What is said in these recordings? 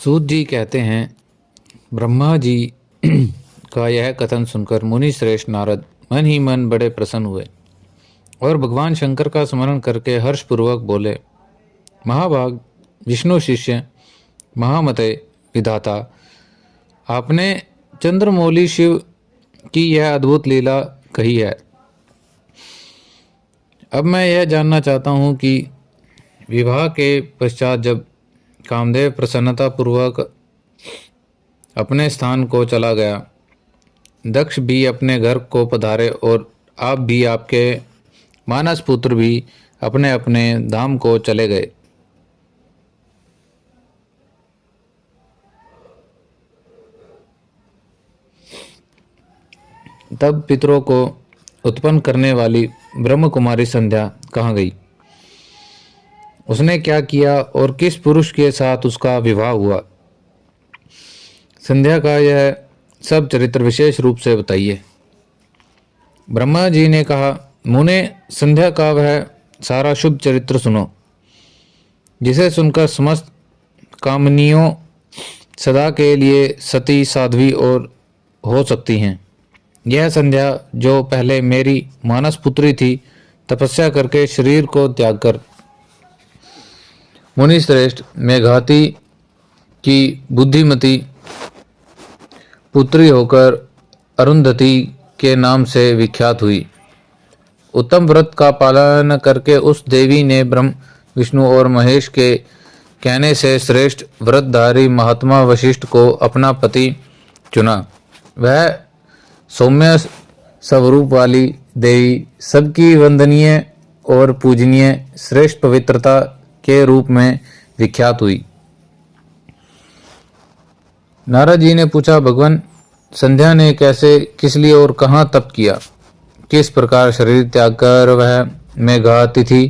सूत जी कहते हैं, ब्रह्मा जी का यह कथन सुनकर मुनि श्रेष्ठ नारद मन ही मन बड़े प्रसन्न हुए और भगवान शंकर का स्मरण करके हर्षपूर्वक बोले, महाभाग विष्णु शिष्य महामते विधाता, आपने चंद्रमौली शिव की यह अद्भुत लीला कही है। अब मैं यह जानना चाहता हूँ कि विवाह के पश्चात जब कामदेव प्रसन्नता पूर्वक अपने स्थान को चला गया, दक्ष भी अपने घर को पधारे और आप भी आपके मानस पुत्र भी अपने अपने धाम को चले गए। तब पितरों को उत्पन्न करने वाली ब्रह्म कुमारी संध्या कहाँ गई? उसने क्या किया और किस पुरुष के साथ उसका विवाह हुआ? संध्या का यह सब चरित्र विशेष रूप से बताइए। ब्रह्मा जी ने कहा, मुने, संध्या का वह सारा शुभ चरित्र सुनो, जिसे सुनकर समस्त कामनियों सदा के लिए सती साध्वी और हो सकती हैं। यह संध्या जो पहले मेरी मानस पुत्री थी, तपस्या करके शरीर को त्याग कर मुनि श्रेष्ठ मेघाती की बुद्धिमती पुत्री होकर अरुंधति के नाम से विख्यात हुई। उत्तम व्रत का पालन करके उस देवी ने ब्रह्म विष्णु और महेश के कहने से श्रेष्ठ व्रतधारी महात्मा वशिष्ठ को अपना पति चुना। वह सौम्य स्वरूप वाली देवी सबकी वंदनीय और पूजनीय श्रेष्ठ पवित्रता के रूप में विख्यात हुई। नारद जी ने पूछा, भगवान, संध्या ने कैसे, किस लिए और कहाँ तप किया? किस प्रकार शरीर त्याग कर वह मेघातिथि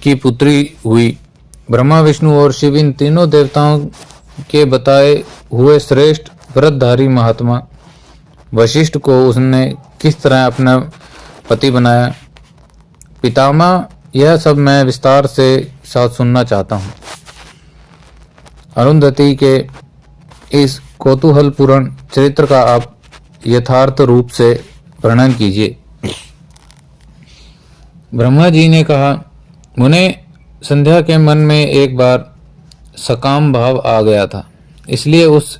की पुत्री हुई? ब्रह्मा विष्णु और शिव इन तीनों देवताओं के बताए हुए श्रेष्ठ व्रतधारी महात्मा वशिष्ठ को उसने किस तरह अपना पति बनाया? पितामह, यह सब मैं विस्तार से साथ सुनना चाहता हूँ। अरुंधति के इस कौतूहलपूर्ण चरित्र का आप यथार्थ रूप से वर्णन कीजिए। ब्रह्मा जी ने कहा, मुने, संध्या के मन में एक बार सकाम भाव आ गया था, इसलिए उस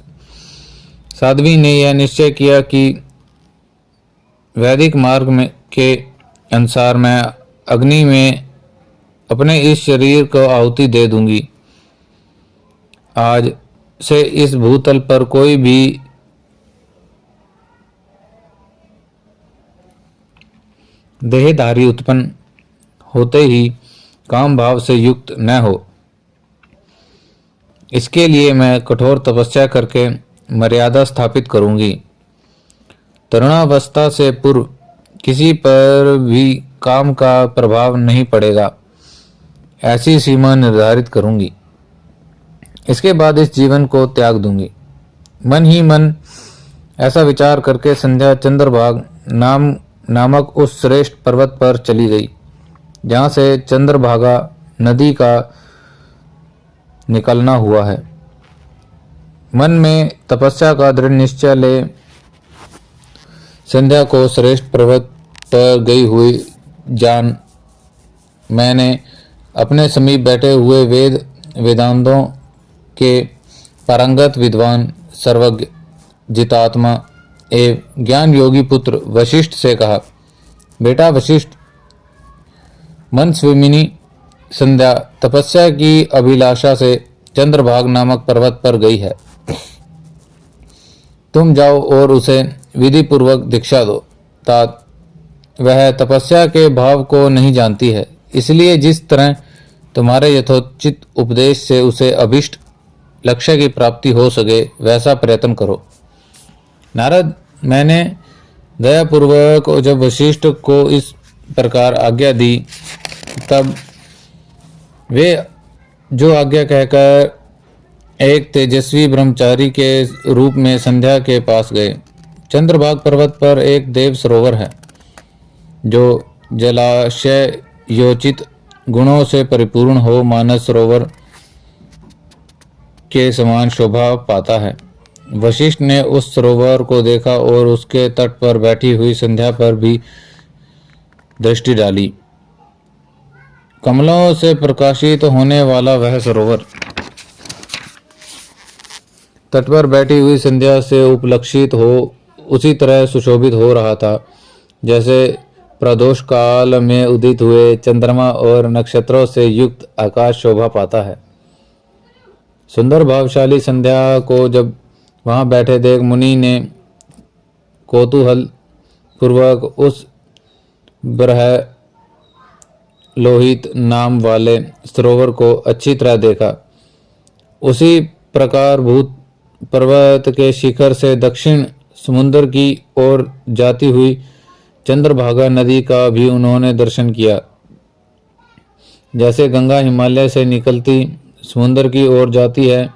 साध्वी ने यह निश्चय किया कि वैदिक मार्ग में के अनुसार मैं अग्नि में अपने इस शरीर को आहुति दे दूंगी। आज से इस भूतल पर कोई भी देहधारी उत्पन्न होते ही काम भाव से युक्त न हो। इसके लिए मैं कठोर तपस्या करके मर्यादा स्थापित करूंगी। तरुणावस्था से पूर्व किसी पर भी काम का प्रभाव नहीं पड़ेगा, ऐसी सीमा निर्धारित करूंगी। इसके बाद इस जीवन को त्याग दूंगी। मन ही मन ऐसा विचार करके संध्या चंद्रभाग नामक उस श्रेष्ठ पर्वत पर चली गई, जहाँ से चंद्रभागा नदी का निकलना हुआ है। मन में तपस्या का दृढ़ निश्चय ले संध्या को श्रेष्ठ पर्वत पर गई हुई जान मैंने अपने समीप बैठे हुए वेदांतों के पारंगत विद्वान सर्वज्ञ जितात्मा एवं ज्ञान योगी पुत्र वशिष्ठ से कहा, बेटा वशिष्ठ, मन स्विमिनी संध्या तपस्या की अभिलाषा से चंद्रभाग नामक पर्वत पर गई है। तुम जाओ और उसे विधि पूर्वक दीक्षा दो। तात, वह तपस्या के भाव को नहीं जानती है, इसलिए जिस तरह तुम्हारे यथोचित उपदेश से उसे अभिष्ट लक्ष्य की प्राप्ति हो सके वैसा प्रयत्न करो। नारद, मैंने दयापूर्वक जब वशिष्ठ को इस प्रकार आज्ञा दी, तब वे जो आज्ञा कहकर एक तेजस्वी ब्रह्मचारी के रूप में संध्या के पास गए। चंद्रभाग पर्वत पर एक देव सरोवर है, जो जलाशय योचित गुणों से परिपूर्ण हो। मानस सरोवर के समान शोभा पाता है। वशिष्ठ ने उस सरोवर को देखा और उसके तट पर बैठी हुई संध्या पर भी दृष्टि डाली। कमलों से प्रकाशित होने वाला वह सरोवर तट पर बैठी हुई संध्या से उपलक्षित हो उसी तरह सुशोभित हो रहा था जैसे प्रदोष काल में उदित हुए चंद्रमा और नक्षत्रों से युक्त आकाश शोभा पाता है। सुंदर भावशाली संध्या को जब वहां बैठे देख मुनि ने कौतूहल पूर्वक उस बरह लोहित नाम वाले सरोवर को अच्छी तरह देखा। उसी प्रकार भूत पर्वत के शिखर से दक्षिण समुद्र की ओर जाती हुई चंद्रभागा नदी का भी उन्होंने दर्शन किया। जैसे गंगा हिमालय से निकलती समुद्र की ओर जाती है,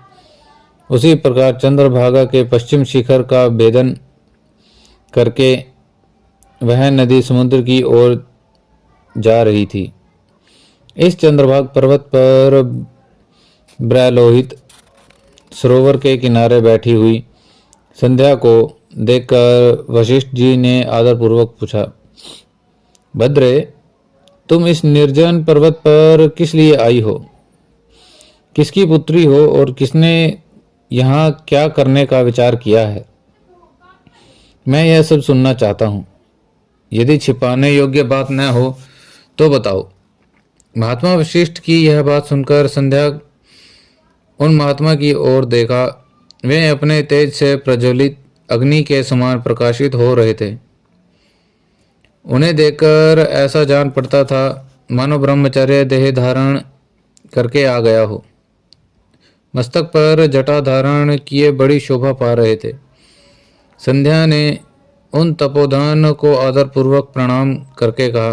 उसी प्रकार चंद्रभागा के पश्चिम शिखर का भेदन करके वह नदी समुद्र की ओर जा रही थी। इस चंद्रभाग पर्वत पर ब्रलोहित सरोवर के किनारे बैठी हुई संध्या को देखकर वशिष्ठ जी ने आदरपूर्वक पूछा, भद्रे, तुम इस निर्जन पर्वत पर किस लिए आई हो? किसकी पुत्री हो और किसने यहाँ क्या करने का विचार किया है? मैं यह सब सुनना चाहता हूँ। यदि छिपाने योग्य बात न हो तो बताओ। महात्मा वशिष्ठ की यह बात सुनकर संध्या उन महात्मा की ओर देखा। वे अपने तेज से प्रज्वलित अग्नि के समान प्रकाशित हो रहे थे। उन्हें देखकर ऐसा जान पड़ता था मानो ब्रह्मचर्य देह धारण करके आ गया हो। मस्तक पर जटा धारण किए बड़ी शोभा पा रहे थे। संध्या ने उन तपोधन को आदरपूर्वक प्रणाम करके कहा,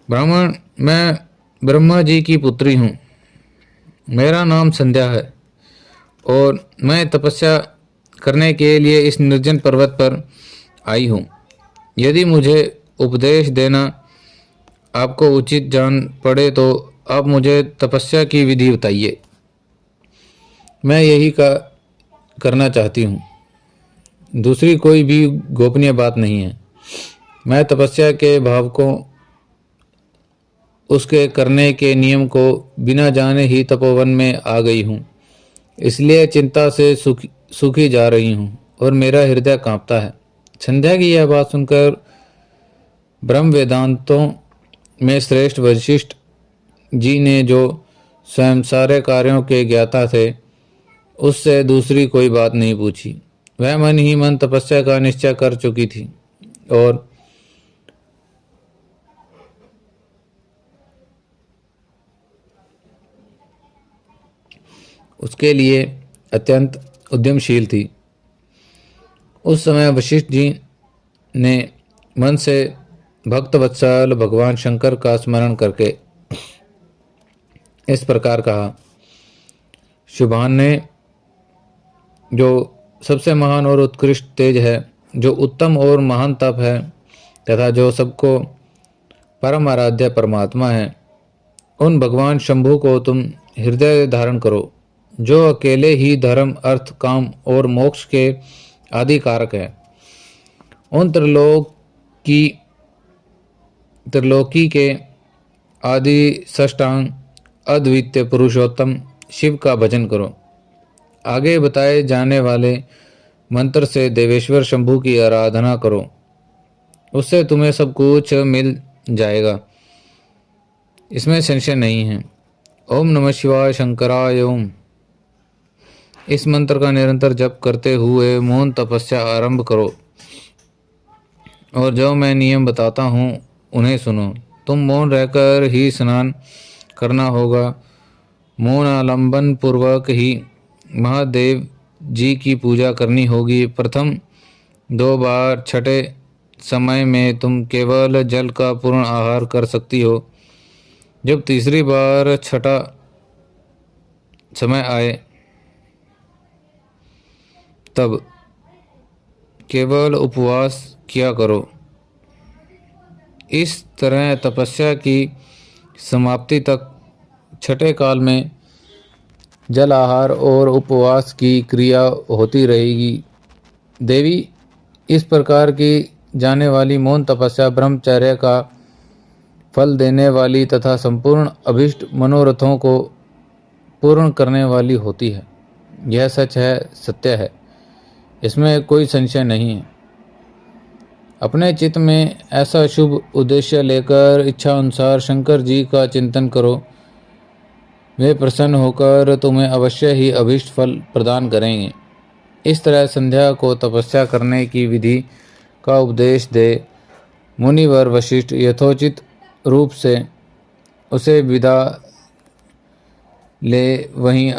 ब्राह्मण, मैं ब्रह्मा जी की पुत्री हूँ। मेरा नाम संध्या है और मैं तपस्या करने के लिए इस निर्जन पर्वत पर आई हूँ। यदि मुझे उपदेश देना आपको उचित जान पड़े तो आप मुझे तपस्या की विधि बताइए। मैं यही करना चाहती हूँ। दूसरी कोई भी गोपनीय बात नहीं है। मैं तपस्या के भाव को, उसके करने के नियम को बिना जाने ही तपोवन में आ गई हूँ। इसलिए चिंता से सूखी जा रही हूँ और मेरा हृदय कांपता है। संध्या की यह बात सुनकर ब्रह्म वेदांतों में श्रेष्ठ वशिष्ठ जी ने, जो स्वयं सारे कार्यों के ज्ञाता थे, उससे दूसरी कोई बात नहीं पूछी। वह मन ही मन तपस्या का निश्चय कर चुकी थी और उसके लिए अत्यंत उद्यमशील थी। उस समय वशिष्ठ जी ने मन से भक्तवत्सल भगवान शंकर का स्मरण करके इस प्रकार कहा, शुभान्य, जो सबसे महान और उत्कृष्ट तेज है, जो उत्तम और महान तप है तथा जो सबको परम आराध्य परमात्मा है, उन भगवान शंभु को तुम हृदय धारण करो, जो अकेले ही धर्म, अर्थ, काम और मोक्ष के आदि कारक है। उन त्रिलोकी के आदि सष्टांग अद्वितीय पुरुषोत्तम शिव का भजन करो। आगे बताए जाने वाले मंत्र से देवेश्वर शंभु की आराधना करो, उससे तुम्हें सब कुछ मिल जाएगा, इसमें संशय नहीं है। ओम नमः शिवाय शंकराय ओम। इस मंत्र का निरंतर जप करते हुए मौन तपस्या आरंभ करो और जो मैं नियम बताता हूँ उन्हें सुनो। तुम मौन रहकर ही स्नान करना होगा। मौन आलंबन पूर्वक ही महादेव जी की पूजा करनी होगी। प्रथम 2 बार, छठे समय में तुम केवल जल का पूर्ण आहार कर सकती हो। जब तीसरी बार छठा समय आए तब केवल उपवास किया करो। इस तरह तपस्या की समाप्ति तक छठे काल में जल आहार और उपवास की क्रिया होती रहेगी। देवी, इस प्रकार की जाने वाली मौन तपस्या ब्रह्मचर्य का फल देने वाली तथा संपूर्ण अभिष्ट मनोरथों को पूर्ण करने वाली होती है। यह सच है, सत्य है, इसमें कोई संशय नहीं है। अपने चित्त में ऐसा शुभ उद्देश्य लेकर इच्छा अनुसार शंकर जी का चिंतन करो। वे प्रसन्न होकर तुम्हें अवश्य ही अभीष्ट फल प्रदान करेंगे। इस तरह संध्या को तपस्या करने की विधि का उपदेश दे मुनिवर वशिष्ठ यथोचित रूप से उसे विदा ले वहीं